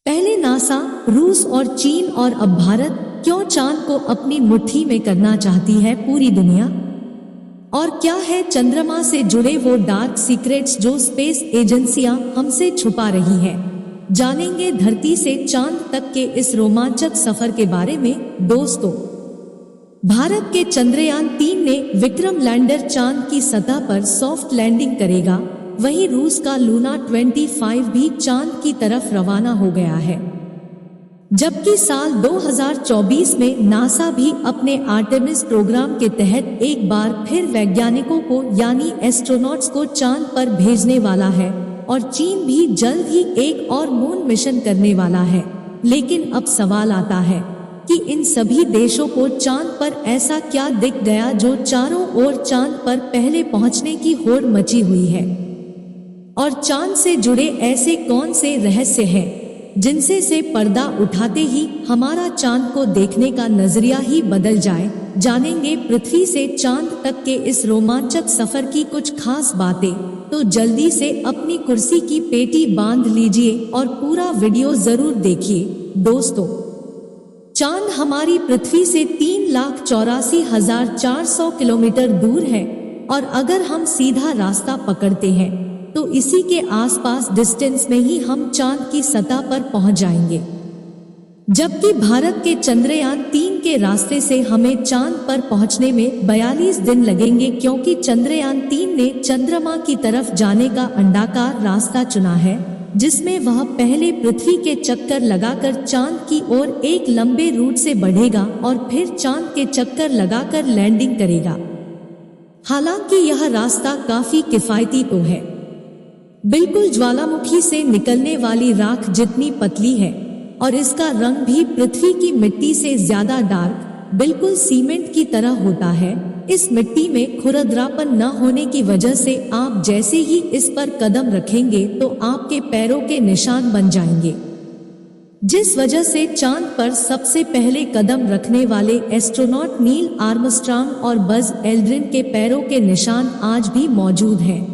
पहले नासा, रूस और चीन और अब भारत क्यों चांद को अपनी मुट्ठी में करना चाहती है पूरी दुनिया? और क्या है चंद्रमा से जुड़े वो डार्क सीक्रेट्स जो स्पेस एजेंसियां हमसे छुपा रही है? जानेंगे धरती से चांद तक के इस रोमांचक सफर के बारे में। दोस्तों, भारत के चंद्रयान 3 ने विक्रम लैंडर चांद की सतह पर सॉफ्ट लैंडिंग करेगा। वहीं रूस का लूना 25 भी चांद की तरफ रवाना हो गया है। जबकि साल 2024 में नासा भी अपने आर्टेमिस प्रोग्राम के तहत एक बार फिर वैज्ञानिकों को यानी एस्ट्रोनॉट्स को चांद पर भेजने वाला है और चीन भी जल्द ही एक और मून मिशन करने वाला है। लेकिन अब सवाल आता है कि इन सभी देशों को चांद पर ऐसा क्या दिख गया जो चारों ओर चांद पर पहले पहुंचने की होड़ मची हुई है? और चांद से जुड़े ऐसे कौन से रहस्य हैं जिनसे से पर्दा उठाते ही हमारा चांद को देखने का नजरिया ही बदल जाए? जानेंगे पृथ्वी से चांद तक के इस रोमांचक सफर की कुछ खास बातें। तो जल्दी से अपनी कुर्सी की पेटी बांध लीजिए और पूरा वीडियो जरूर देखिए। दोस्तों, चांद हमारी पृथ्वी से 3,84,400 किलोमीटर दूर है और अगर हम सीधा रास्ता पकड़ते हैं तो इसी के आसपास डिस्टेंस में ही हम चांद की सतह पर पहुंच जाएंगे। जबकि भारत के चंद्रयान 3 के रास्ते से हमें चांद पर पहुंचने में 42 दिन लगेंगे, क्योंकि चंद्रयान 3 ने चंद्रमा की तरफ जाने का अंडाकार रास्ता चुना है, जिसमें वह पहले पृथ्वी के चक्कर लगाकर चांद की ओर एक लंबे रूट से बढ़ेगा और फिर चांद के चक्कर लगाकर लैंडिंग करेगा। हालांकि यह रास्ता काफी किफायती तो है, बिल्कुल ज्वालामुखी से निकलने वाली राख जितनी पतली है और इसका रंग भी पृथ्वी की मिट्टी से ज्यादा डार्क, बिल्कुल सीमेंट की तरह होता है। इस मिट्टी में खुरदरापन न होने की वजह से आप जैसे ही इस पर कदम रखेंगे तो आपके पैरों के निशान बन जाएंगे, जिस वजह से चांद पर सबसे पहले कदम रखने वाले एस्ट्रोनॉट नील आर्मस्ट्रांग और बज एल्ड्रिन के पैरों के निशान आज भी मौजूद हैं।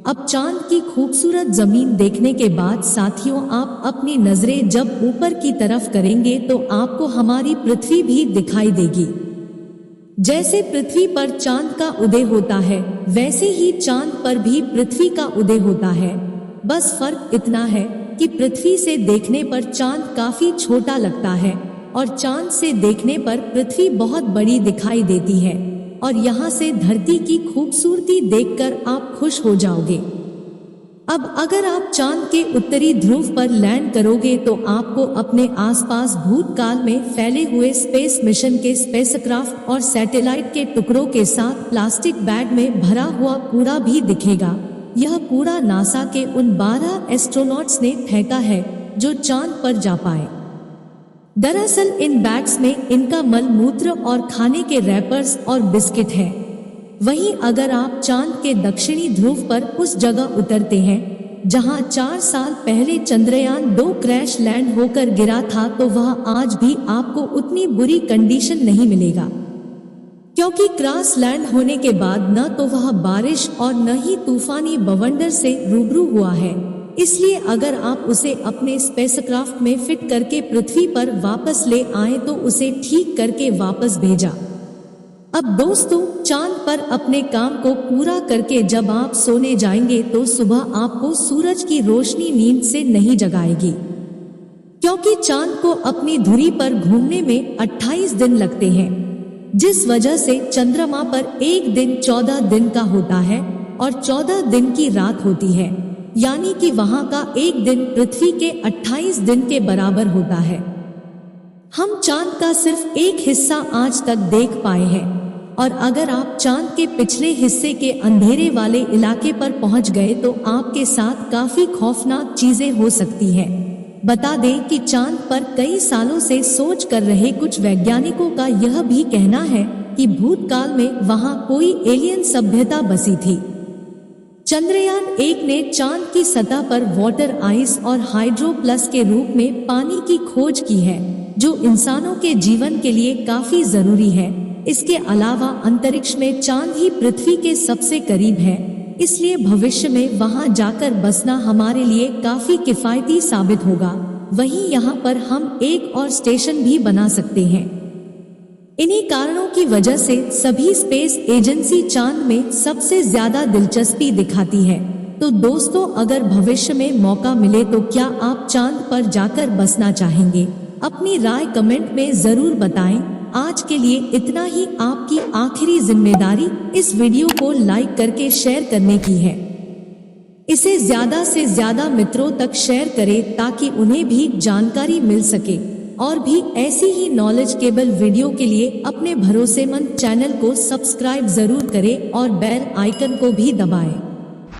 अब चांद की खूबसूरत जमीन देखने के बाद साथियों, आप अपनी नजरें जब ऊपर की तरफ करेंगे तो आपको हमारी पृथ्वी भी दिखाई देगी। जैसे पृथ्वी पर चांद का उदय होता है, वैसे ही चांद पर भी पृथ्वी का उदय होता है। बस फर्क इतना है कि पृथ्वी से देखने पर चांद काफी छोटा लगता है और चांद से देखने पर पृथ्वी बहुत बड़ी दिखाई देती है और यहाँ से धरती की खूबसूरती देखकर आप खुश हो जाओगे। अब अगर आप चांद के उत्तरी ध्रुव पर लैंड करोगे तो आपको अपने आसपास भूतकाल में फैले हुए स्पेस मिशन के स्पेसक्राफ्ट और सैटेलाइट के टुकड़ों के साथ प्लास्टिक बैग में भरा हुआ कूड़ा भी दिखेगा। यह कूड़ा नासा के उन 12 एस्ट्रोनॉट्स ने फेंका है जो चांद पर जा पाए। दरअसल इन बैग्स में इनका मल मूत्र और खाने के रैपर्स और बिस्किट है। वहीं अगर आप चांद के दक्षिणी ध्रुव पर उस जगह उतरते हैं जहां 4 साल पहले चंद्रयान 2 क्रैश लैंड होकर गिरा था, तो वह आज भी आपको उतनी बुरी कंडीशन नहीं मिलेगा, क्योंकि क्रॉस लैंड होने के बाद न तो वह बारिश और न ही तूफानी बवंडर से रूबरू हुआ है। इसलिए अगर आप उसे अपने स्पेसक्राफ्ट में फिट करके पृथ्वी पर वापस ले आए तो उसे ठीक करके वापस भेजा। अब दोस्तों, चांद पर अपने काम को पूरा करके जब आप सोने जाएंगे तो सुबह आपको सूरज की रोशनी नींद से नहीं जगाएगी, क्योंकि चांद को अपनी धुरी पर घूमने में 28 दिन लगते हैं, जिस वजह से चंद्रमा पर एक दिन 14 दिन का होता है और 14 दिन की रात होती है, यानी कि वहां का एक दिन पृथ्वी के 28 दिन के बराबर होता है। हम चांद का सिर्फ एक हिस्सा आज तक देख पाए हैं और अगर आप चांद के पिछले हिस्से के अंधेरे वाले इलाके पर पहुंच गए तो आपके साथ काफी खौफनाक चीजें हो सकती हैं। बता दें कि चांद पर कई सालों से सोच कर रहे कुछ वैज्ञानिकों का यह भी कहना है कि भूतकाल में वहां कोई एलियन सभ्यता बसी थी। चंद्रयान 1 ने चांद की सतह पर वाटर आइस और हाइड्रो प्लस के रूप में पानी की खोज की है, जो इंसानों के जीवन के लिए काफी जरूरी है। इसके अलावा अंतरिक्ष में चांद ही पृथ्वी के सबसे करीब है, इसलिए भविष्य में वहां जाकर बसना हमारे लिए काफी किफायती साबित होगा। वहीं यहाँ पर हम एक और स्टेशन भी बना सकते हैं। इन्हीं कारणों की वजह से सभी स्पेस एजेंसी चांद में सबसे ज्यादा दिलचस्पी दिखाती है। तो दोस्तों, अगर भविष्य में मौका मिले तो क्या आप चांद पर जाकर बसना चाहेंगे? अपनी राय कमेंट में जरूर बताएं। आज के लिए इतना ही। आपकी आखिरी जिम्मेदारी इस वीडियो को लाइक करके शेयर करने की है। इसे ज्यादा से ज्यादा मित्रों तक शेयर करें ताकि उन्हें भी जानकारी मिल सके। और भी ऐसी ही नॉलेजेबल वीडियो के लिए अपने भरोसेमंद चैनल को सब्सक्राइब जरूर करें और बेल आइकन को भी दबाएं।